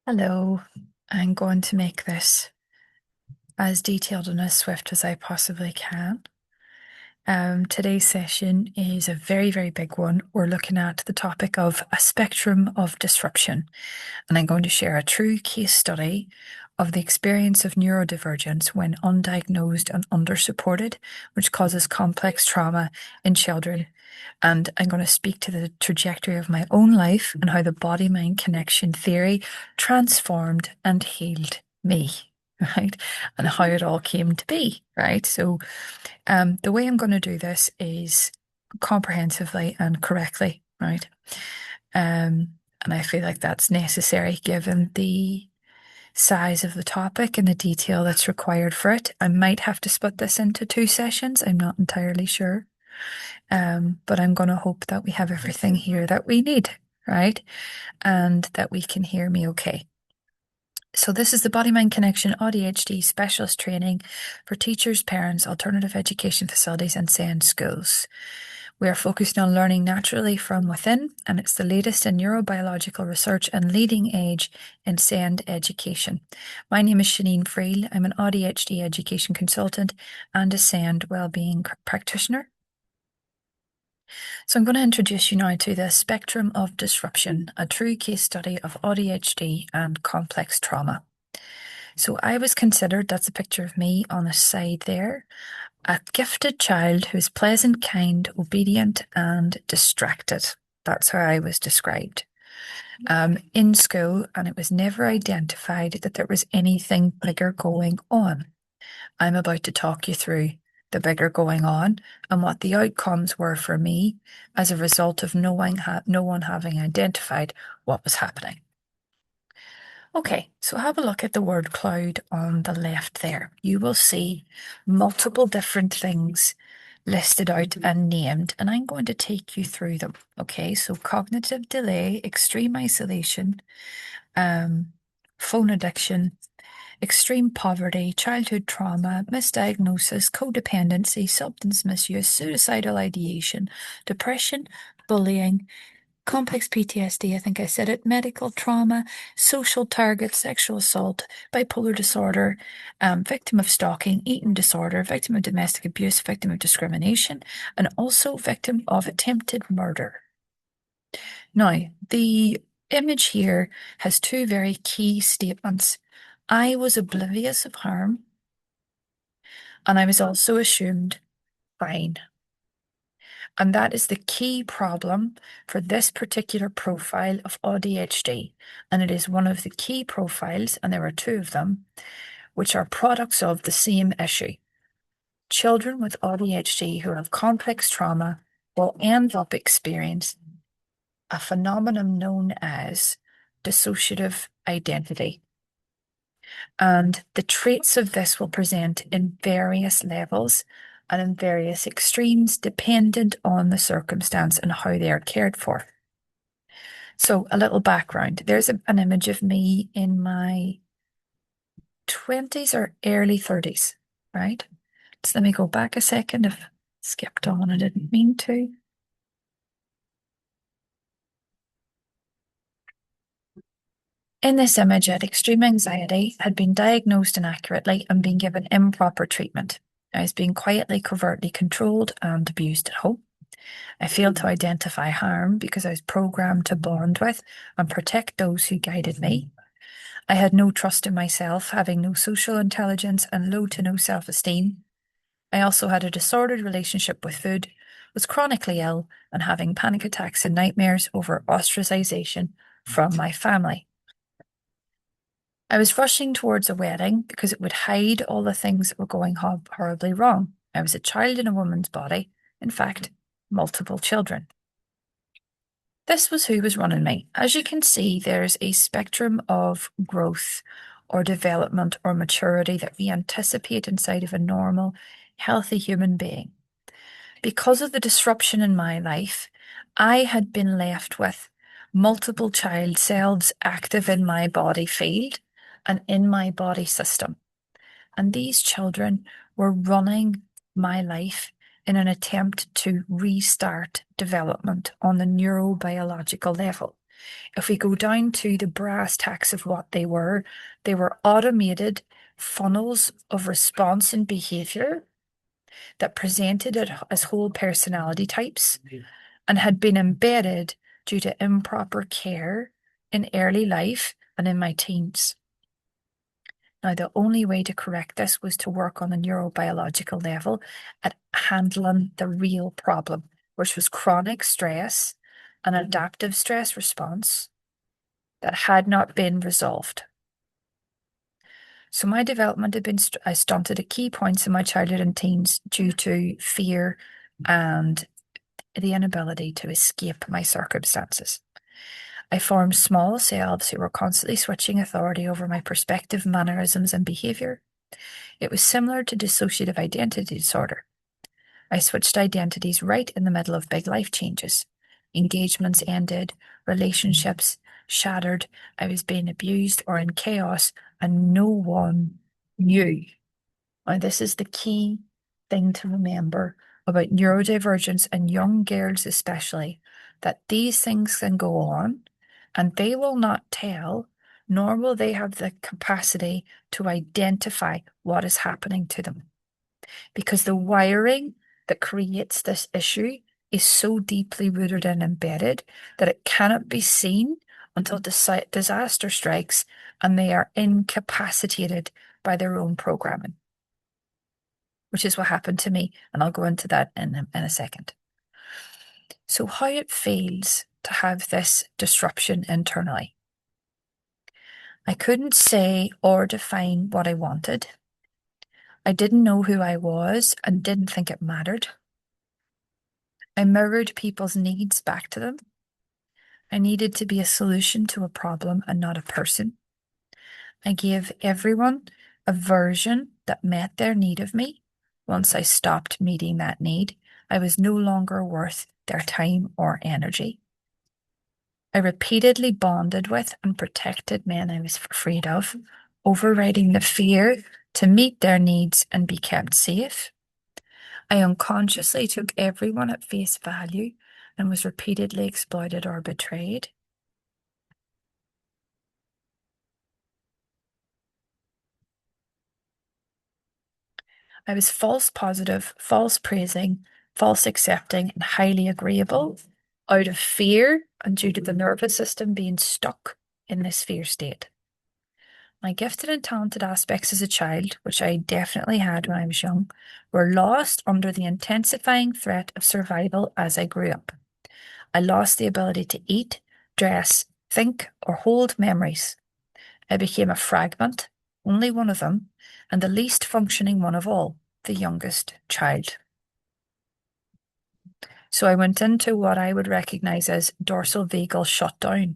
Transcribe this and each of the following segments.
Hello, I'm going to make this as detailed and as swift as I possibly can. Today's session is a very, very big one. We're looking at the topic of a spectrum of disruption, and I'm going to share a true case study of the experience of neurodivergence when undiagnosed and undersupported, which causes complex trauma in children. And I'm going to speak to the trajectory of my own life and how the body mind connection theory transformed and healed me, right? And how it all came to be, right? So, the way I'm going to do this is comprehensively and correctly, right? And I feel like that's necessary given the size of the topic and the detail that's required for it. I might have to split this into two sessions. I'm not entirely sure. But I'm going to hope that we have everything here that we need, right? And that we can hear me okay. So this is the BodyMind Connection Audhd specialist training for teachers, parents, alternative education facilities and SEND schools. We are focused on learning naturally from within, and it's the latest in neurobiological research and leading edge in SEND education. My name is Shanice Friel. I'm an ADHD education consultant and a SEND wellbeing practitioner. So I'm going to introduce you now to the spectrum of disruption, a true case study of ADHD and complex trauma. So I was considered, that's a picture of me on the side there, a gifted child who's pleasant, kind, obedient, and distracted. That's how I was described in school, and it was never identified that there was anything bigger going on. I'm about to talk you through the bigger going on and what the outcomes were for me as a result of no one having identified what was happening. Okay, so have a look at the word cloud on the left there. You will see multiple different things listed out and named, and I'm going to take you through them. Okay, so cognitive delay, extreme isolation, phone addiction, extreme poverty, childhood trauma, misdiagnosis, codependency, substance misuse, suicidal ideation, depression, bullying, complex PTSD, I think I said it, medical trauma, social target, sexual assault, bipolar disorder, victim of stalking, eating disorder, victim of domestic abuse, victim of discrimination, and also victim of attempted murder. Now, the image here has two very key statements. I was oblivious of harm, and I was also assumed fine. And that is the key problem for this particular profile of ADHD. And it is one of the key profiles, and there are two of them, which are products of the same issue. Children with ADHD who have complex trauma will end up experiencing a phenomenon known as dissociative identity. And the traits of this will present in various levels and in various extremes, dependent on the circumstance and how they are cared for. So, a little background. There's an image of me in my 20s or early 30s, right? So let me go back a second. I've skipped on, I didn't mean to. In this image, I had extreme anxiety, had been diagnosed inaccurately, and been given improper treatment. I was being quietly, covertly controlled and abused at home. I failed to identify harm because I was programmed to bond with and protect those who guided me. I had no trust in myself, having no social intelligence and low to no self-esteem. I also had a disordered relationship with food, was chronically ill, and having panic attacks and nightmares over ostracization from my family. I was rushing towards a wedding because it would hide all the things that were going horribly wrong. I was a child in a woman's body, in fact, multiple children. This was who was running me. As you can see, there's a spectrum of growth or development or maturity that we anticipate inside of a normal, healthy human being. Because of the disruption in my life, I had been left with multiple child selves active in my body field and in my body system. And these children were running my life in an attempt to restart development on the neurobiological level. If we go down to the brass tacks of what they were automated funnels of response and behavior that presented it as whole personality types and had been embedded due to improper care in early life and in my teens. Now, the only way to correct this was to work on a neurobiological level at handling the real problem, which was chronic stress and adaptive stress response that had not been resolved. So my development had been stunted at key points in my childhood and teens due to fear and the inability to escape my circumstances. I formed small selves who were constantly switching authority over my perspective, mannerisms, and behavior. It was similar to dissociative identity disorder. I switched identities right in the middle of big life changes. Engagements ended, relationships shattered, I was being abused or in chaos, and no one knew. Now, this is the key thing to remember about neurodivergence and young girls especially, that these things can go on and they will not tell, nor will they have the capacity to identify what is happening to them. Because the wiring that creates this issue is so deeply rooted and embedded that it cannot be seen until disaster strikes and they are incapacitated by their own programming, which is what happened to me. And I'll go into that in a second. So how it feels to have this disruption internally. I couldn't say or define what I wanted. I didn't know who I was and didn't think it mattered. I mirrored people's needs back to them. I needed to be a solution to a problem and not a person. I gave everyone a version that met their need of me. Once I stopped meeting that need, I was no longer worth their time or energy. I repeatedly bonded with and protected men I was afraid of, overriding the fear to meet their needs and be kept safe. I unconsciously took everyone at face value and was repeatedly exploited or betrayed. I was false positive, false praising, false accepting, and highly agreeable out of fear and due to the nervous system being stuck in this fear state. My gifted and talented aspects as a child, which I definitely had when I was young, were lost under the intensifying threat of survival as I grew up. I lost the ability to eat, dress, think, or hold memories. I became a fragment, only one of them, and the least functioning one of all, the youngest child. So I went into what I would recognize as dorsal vagal shutdown,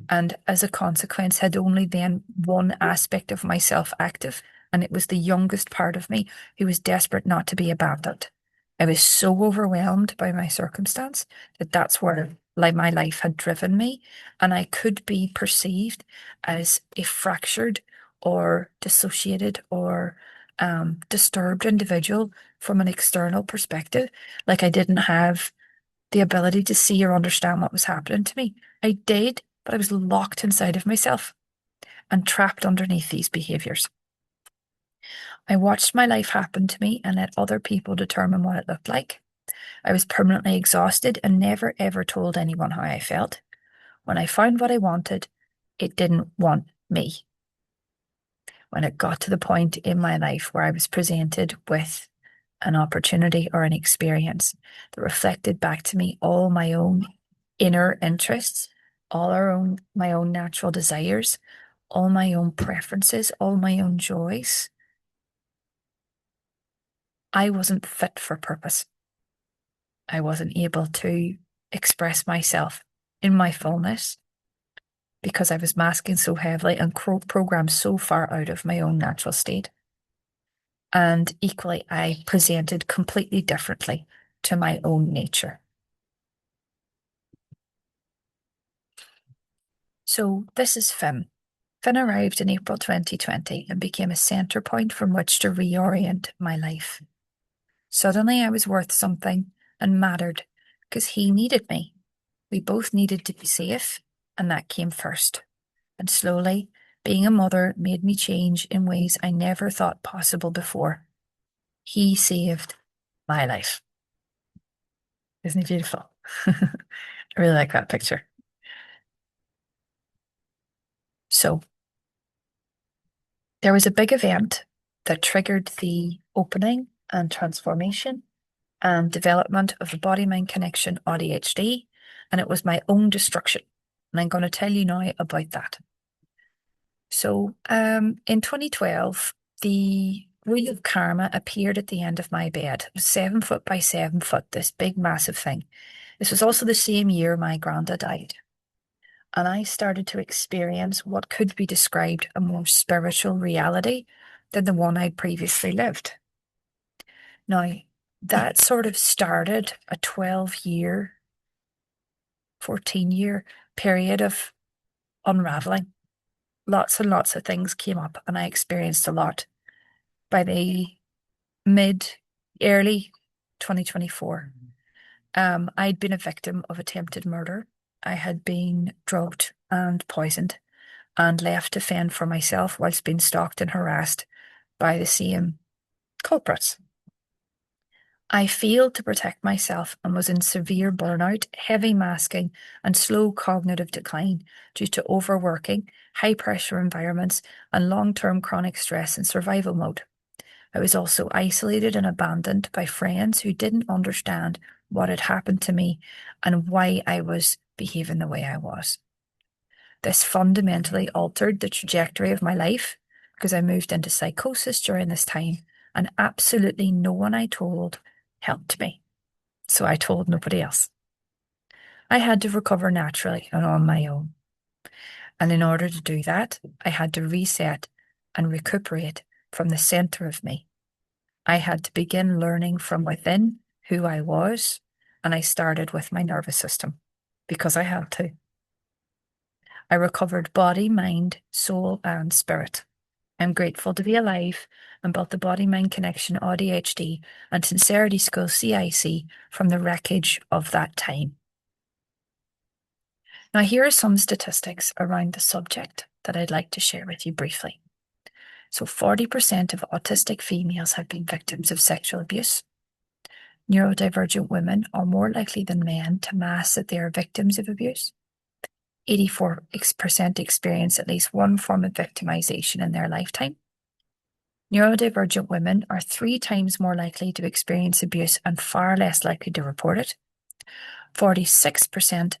and as a consequence had only then one aspect of myself active, and it was the youngest part of me who was desperate not to be abandoned. I was so overwhelmed by my circumstance that that's where my life had driven me, and I could be perceived as a fractured or dissociated or disturbed individual from an external perspective. Like I didn't have the ability to see or understand what was happening to me. I did, but I was locked inside of myself and trapped underneath these behaviors. I watched my life happen to me and let other people determine what it looked like. I was permanently exhausted and never ever told anyone how I felt. When I found what I wanted, it didn't want me. When it got to the point in my life where I was presented with an opportunity or an experience that reflected back to me all my own inner interests, my own natural desires, all my own preferences, all my own joys, I wasn't fit for purpose. I wasn't able to express myself in my fullness because I was masking so heavily and programmed so far out of my own natural state. And equally, I presented completely differently to my own nature. So this is Finn. Finn arrived in April 2020 and became a centre point from which to reorient my life. Suddenly I was worth something and mattered because he needed me. We both needed to be safe and that came first. And slowly, being a mother made me change in ways I never thought possible before. He saved my life. Isn't he beautiful? I really like that picture. So, there was a big event that triggered the opening and transformation and development of the BodyMind Connection Audhd, and it was my own destruction. And I'm going to tell you now about that. So, in 2012, the wheel of karma appeared at the end of my bed. It was 7 foot by 7 foot, this big, massive thing. This was also the same year my granda died. And I started to experience what could be described a more spiritual reality than the one I'd previously lived. Now, that sort of started a 12-year, 14-year period of unraveling. Lots and lots of things came up, and I experienced a lot. By the early 2024, I'd been a victim of attempted murder. I had been drugged and poisoned and left to fend for myself whilst being stalked and harassed by the same culprits. I failed to protect myself and was in severe burnout, heavy masking, and slow cognitive decline due to overworking, high pressure environments, and long-term chronic stress and survival mode. I was also isolated and abandoned by friends who didn't understand what had happened to me and why I was behaving the way I was. This fundamentally altered the trajectory of my life because I moved into psychosis during this time, and absolutely no one I told helped me. So I told nobody else. I had to recover naturally and on my own. And in order to do that, I had to reset and recuperate from the center of me. I had to begin learning from within who I was, and I started with my nervous system because I had to. I recovered body, mind, soul, and spirit. I'm grateful to be alive and built the BodyMind Connection Audhd and Sincerity School CIC from the wreckage of that time. Now, here are some statistics around the subject that I'd like to share with you briefly. So 40% of autistic females have been victims of sexual abuse. Neurodivergent women are more likely than men to mask that they are victims of abuse. 84% experience at least one form of victimization in their lifetime. Neurodivergent women are 3 times more likely to experience abuse and far less likely to report it. 16%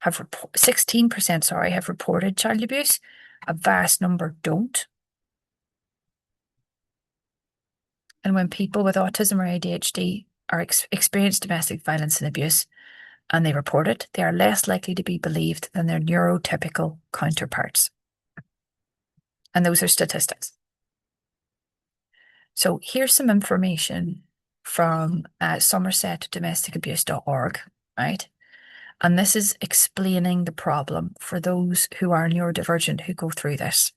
have reported child abuse. A vast number don't. And when people with autism or ADHD experience domestic violence and abuse and they report it, they are less likely to be believed than their neurotypical counterparts. And those are statistics. So here's some information from somersetdomesticabuse.org, right? And this is explaining the problem for those who are neurodivergent who go through this.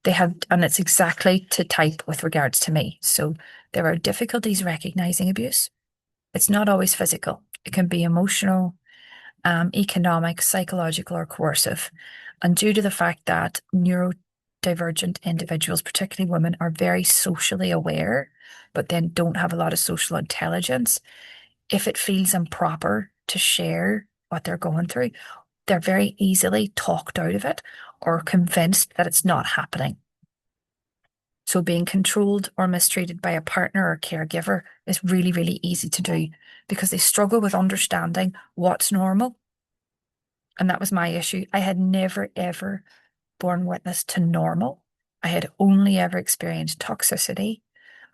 And it's exactly to type with regards to me. So there are difficulties recognizing abuse. It's not always physical. It can be emotional, economic, psychological, or coercive. And due to the fact that neurodivergent individuals, particularly women, are very socially aware, but then don't have a lot of social intelligence, if it feels improper to share what they're going through, they're very easily talked out of it or convinced that it's not happening. So being controlled or mistreated by a partner or caregiver is really, really easy to do because they struggle with understanding what's normal. And that was my issue. I had never, ever borne witness to normal. I had only ever experienced toxicity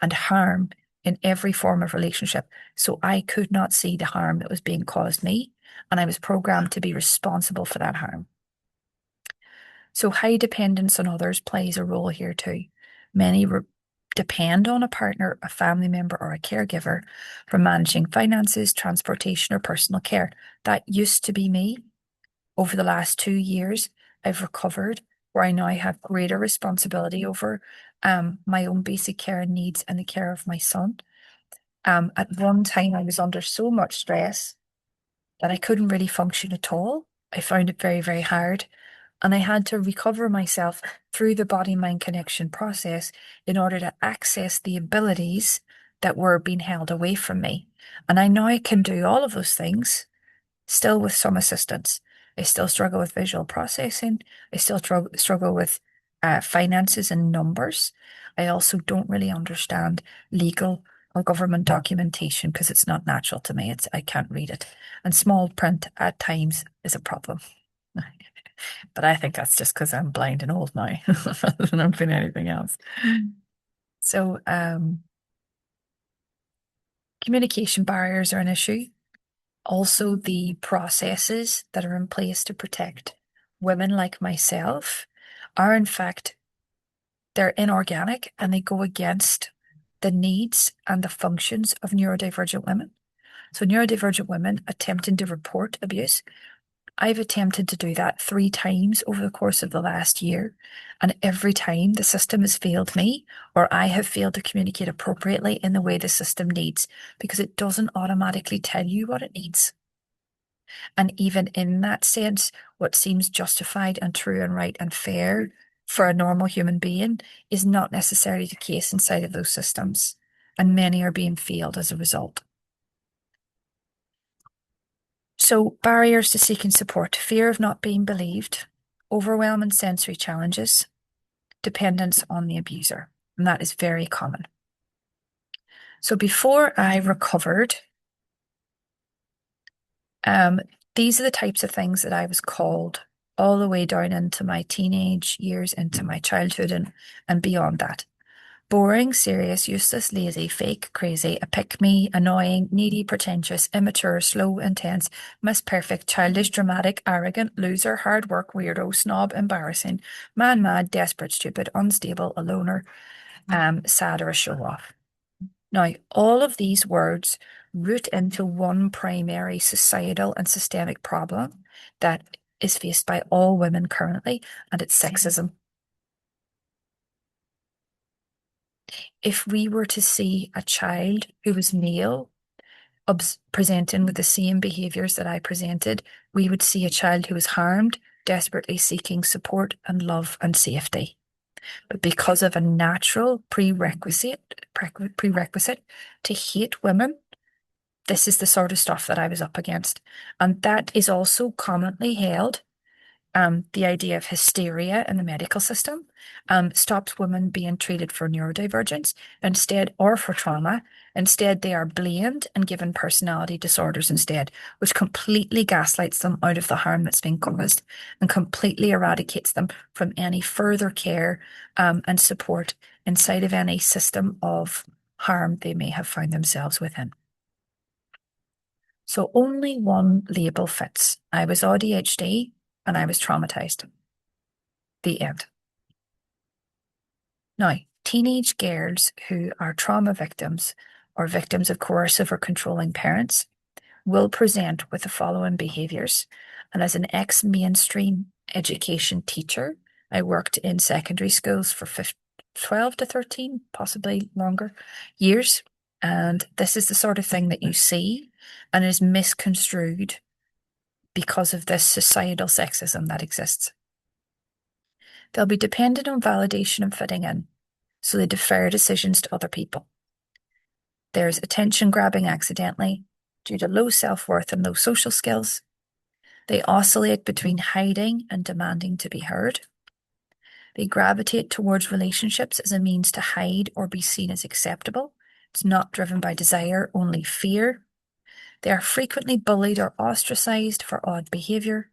and harm in every form of relationship. So I could not see the harm that was being caused me, and I was programmed to be responsible for that harm. So high dependence on others plays a role here too. Many depend on a partner, a family member, or a caregiver for managing finances, transportation, or personal care. That used to be me. Over the last 2 years, I've recovered where I now have greater responsibility over my own basic care and needs and the care of my son. At one time, I was under so much stress that I couldn't really function at all. I found it very, very hard. And I had to recover myself through the body mind connection process in order to access the abilities that were being held away from me. And I now can do all of those things, still with some assistance. I still struggle with visual processing. I still struggle with finances and numbers. I also don't really understand legal or government documentation because it's not natural to me. I can't read it. And small print at times is a problem. But I think that's just because I'm blind and old now, rather than I'm been anything else. So, communication barriers are an issue. Also, the processes that are in place to protect women like myself are, in fact, they're inorganic and they go against the needs and the functions of neurodivergent women. So, neurodivergent women attempting to report abuse, I've attempted to do that 3 times over the course of the last year. And every time the system has failed me, or I have failed to communicate appropriately in the way the system needs, because it doesn't automatically tell you what it needs. And even in that sense, what seems justified and true and right and fair for a normal human being is not necessarily the case inside of those systems. And many are being failed as a result. So, barriers to seeking support: fear of not being believed, overwhelming sensory challenges, dependence on the abuser. And that is very common. So, before I recovered, these are the types of things that I was called all the way down into my teenage years, into my childhood, and beyond that. Boring, serious, useless, lazy, fake, crazy, a pick-me, annoying, needy, pretentious, immature, slow, intense, miss perfect, childish, dramatic, arrogant, loser, hard work, weirdo, snob, embarrassing, man mad, desperate, stupid, unstable, a loner, sad, or a show-off. Now, all of these words root into one primary societal and systemic problem that is faced by all women currently, and it's sexism. If we were to see a child who was male presenting with the same behaviors that I presented, we would see a child who was harmed, desperately seeking support and love and safety. But because of a natural prerequisite to hate women, this is the sort of stuff that I was up against. And that is also commonly held. The idea of hysteria in the medical system stops women being treated for neurodivergence instead, or for trauma. Instead, they are blamed and given personality disorders instead, which completely gaslights them out of the harm that's been caused and completely eradicates them from any further care and support inside of any system of harm they may have found themselves within. So only one label fits. I was ADHD and I was traumatized. The end. Now, teenage girls who are trauma victims or victims of coercive or controlling parents will present with the following behaviors. And as an ex-mainstream education teacher, I worked in secondary schools for 12 to 13, possibly longer years. And this is the sort of thing that you see and is misconstrued because of this societal sexism that exists. They'll be dependent on validation and fitting in, so they defer decisions to other people. There's attention grabbing accidentally due to low self-worth and low social skills. They oscillate between hiding and demanding to be heard. They gravitate towards relationships as a means to hide or be seen as acceptable. It's not driven by desire, only fear. They are frequently bullied or ostracized for odd behavior.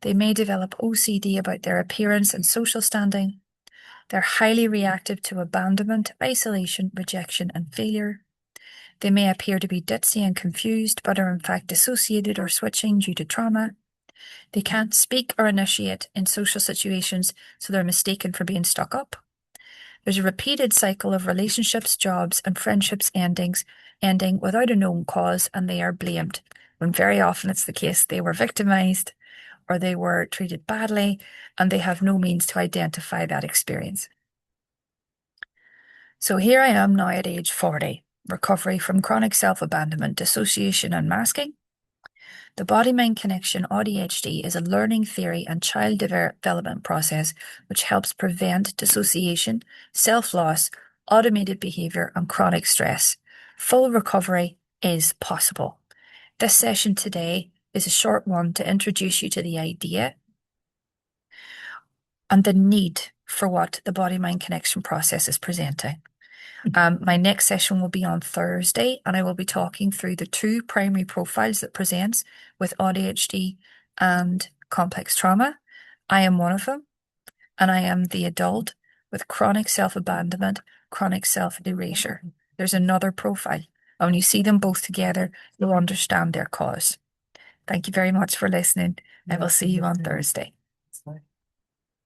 They may develop OCD about their appearance and social standing. They're highly reactive to abandonment, isolation, rejection, and failure. They may appear to be ditzy and confused, but are in fact dissociated or switching due to trauma. They can't speak or initiate in social situations, so they're mistaken for being stuck up. There's a repeated cycle of relationships, jobs, and friendships ending without a known cause, and they are blamed, when very often it's the case they were victimized or they were treated badly, and they have no means to identify that experience. So here I am now at age 40, recovery from chronic self-abandonment, dissociation, and masking. The BodyMind Connection Audhd is a learning theory and child development process which helps prevent dissociation, self-loss, automated behavior, and chronic stress. Full recovery is possible. This session today is a short one to introduce you to the idea and the need for what the body-mind connection process is presenting. My next session will be on Thursday, and I will be talking through the two primary profiles that presents with ADHD and complex trauma. I am one of them, and I am the adult with chronic self-abandonment, chronic self-erasure. There's another profile. And when you see them both together, you'll understand their cause. Thank you very much for listening. I will see you on Thursday.